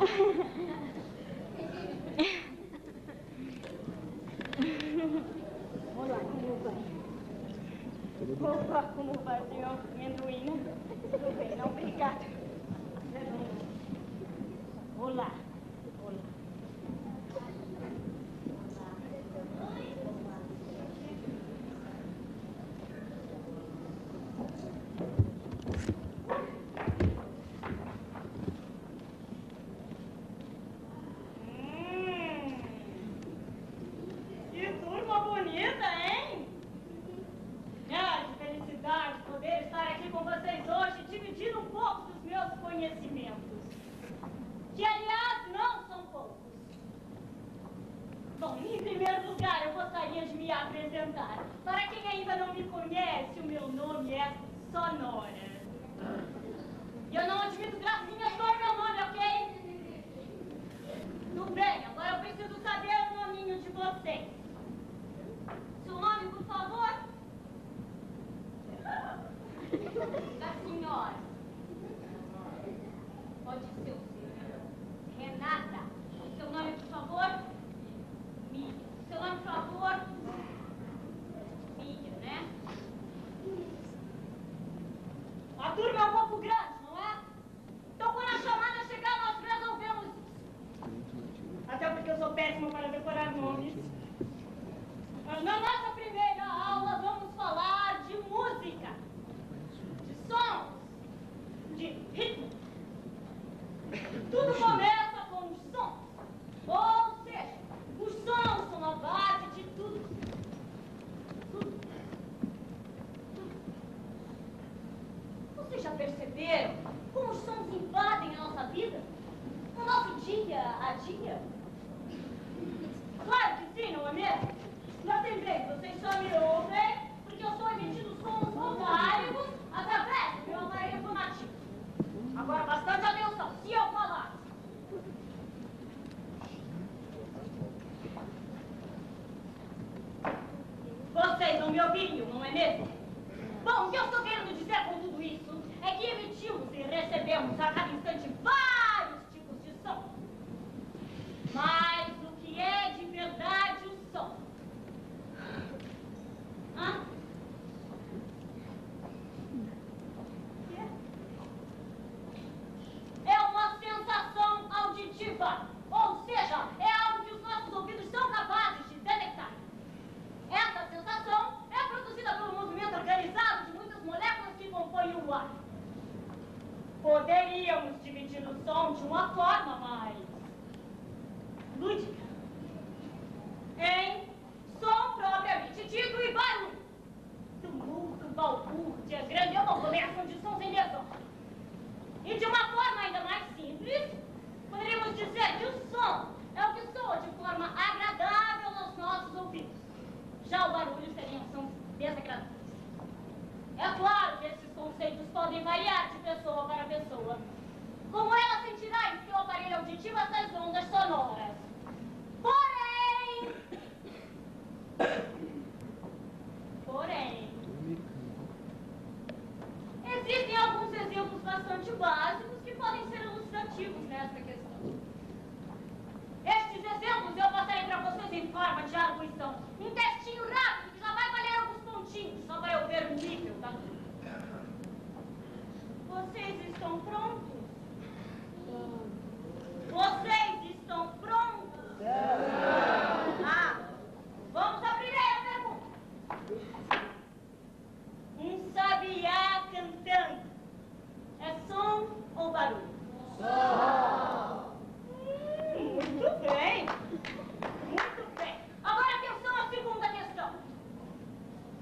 Olá, como vai? Opa, como vai, senhor Amendoim? Tudo bem, não, obrigada. Olá. Que turma bonita, hein? Ah, que felicidade poder estar aqui com vocês hoje, dividindo um pouco dos meus conhecimentos. Que, aliás, não são poucos. Bom, em primeiro lugar, eu gostaria de me apresentar. Para quem ainda não me conhece, o meu nome é Sonora. E eu não admito gracinha sobre meu nome, ok? Tudo bem, agora eu preciso saber o nominho de vocês. Seu nome, por favor? Da senhora. Pode ser o seu. Renata. Seu nome, por favor? Mia. Seu nome, por favor? Mia, né? A turma é um pouco grande, não é? Então, quando a chamada chegar, nós resolvemos isso. Até porque eu sou péssima para decorar nomes. Na nossa primeira aula, vamos falar de música, de sons, de ritmo. Tudo começa com os sons. Ou seja, os sons são a base de tudo. Tudo. Vocês já perceberam como os sons invadem a nossa vida? No nosso dia a dia? Claro que sim, não é mesmo? Notem bem, vocês só me ouvem porque eu estou emitindo sons vocálicos através do meu aparelho fonativo. Agora, bastante atenção, se eu falar. Vocês não me ouviriam, não é mesmo? Bom, o que eu estou querendo dizer com tudo isso é que emitimos e recebemos a cada instante vários tipos de som. Mas o que é de verdade o som? Hã? É uma sensação auditiva, ou seja, é algo que os nossos ouvidos são capazes de detectar. Essa sensação é produzida pelo movimento organizado de muitas moléculas que compõem o ar. Poderíamos dividir o som de uma forma mais lúdica em som propriamente dito e barulho. Tumulto, balbúrdia, grande aglomeração de sons em desordem. E de uma forma ainda mais simples, poderíamos dizer que o som é o que soa de forma agradável aos nossos ouvidos. Já o barulho seriam sons desagradáveis. É claro que esses conceitos podem variar de pessoa para pessoa. Como ela sentirá em seu aparelho auditivo essas ondas sonoras. Porém, existem alguns exemplos bastante básicos que podem ser elucidativos nesta questão. Estes exemplos eu passarei para vocês em forma de arguição. Um testinho rápido que já vai valer alguns pontinhos, só para eu ver o nível da turma. Vocês estão prontos? Vocês estão prontos? Ah, vamos à primeira pergunta. Um sabiá cantando é som ou barulho? Som. Muito bem. Muito bem. Agora atenção à segunda questão.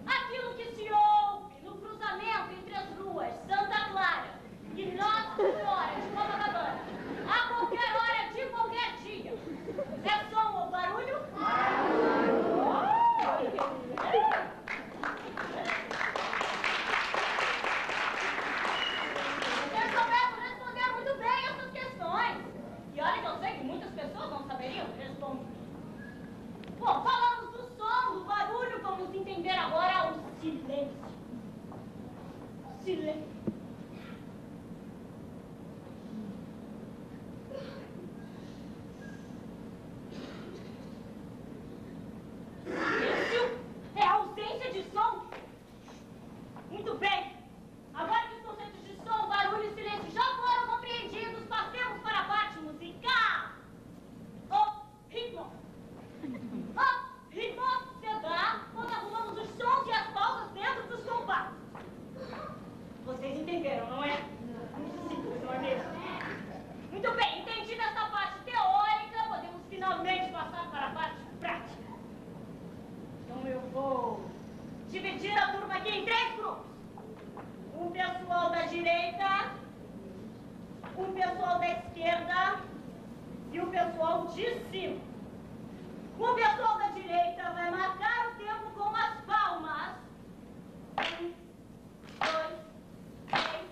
Aquilo que se ouve no cruzamento entre as ruas Santa Clara e Nossa Senhora vou dividir a turma aqui em 3 grupos. Um pessoal da direita, um pessoal da esquerda e o pessoal de cima. O pessoal da direita vai marcar o tempo com as palmas. 1, 2, 3.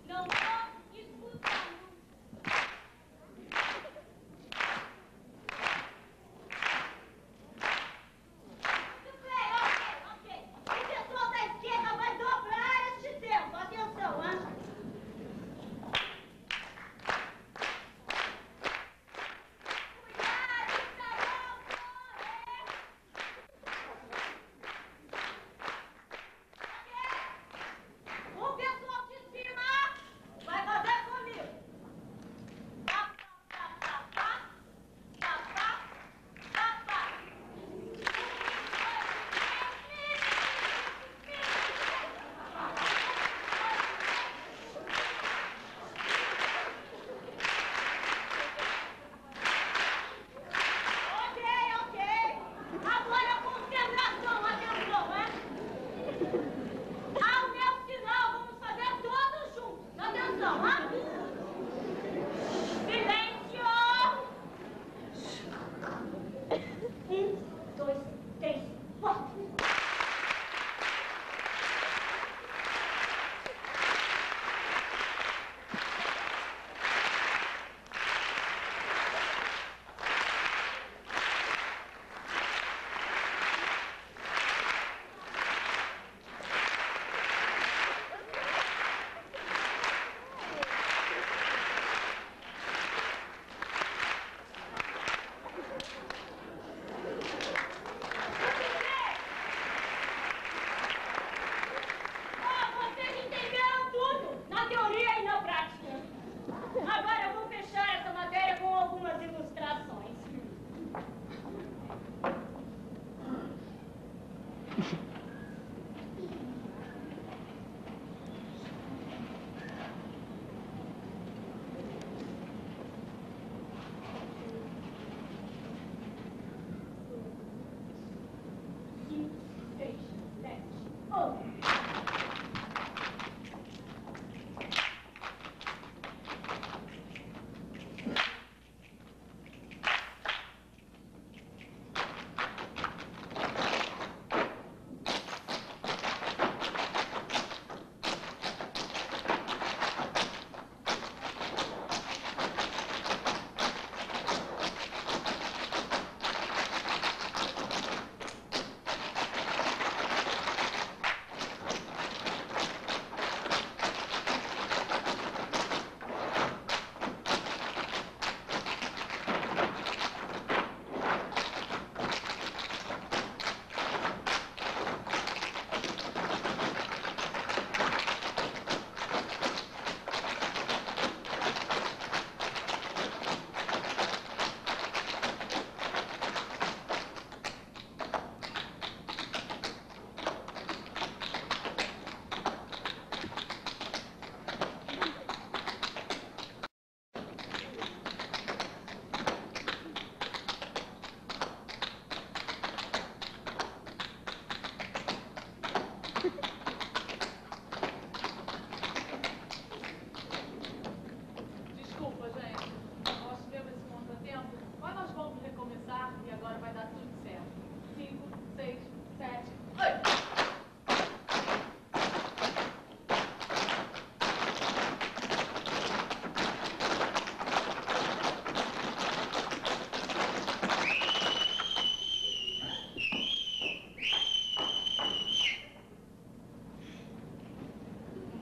Não estou escutando. Muito bem, ok. O pessoal da esquerda vai dobrar este tempo. Atenção, hein?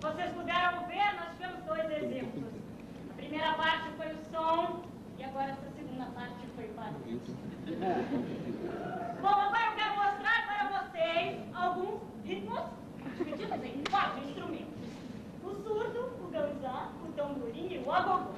Vocês puderam ver, nós tivemos 2 exemplos. A primeira parte foi o som e agora essa segunda parte foi o barulho. Bom, agora eu quero mostrar para vocês alguns ritmos divididos em 4 instrumentos. O surdo, o ganzá, o tamborim e o agogô.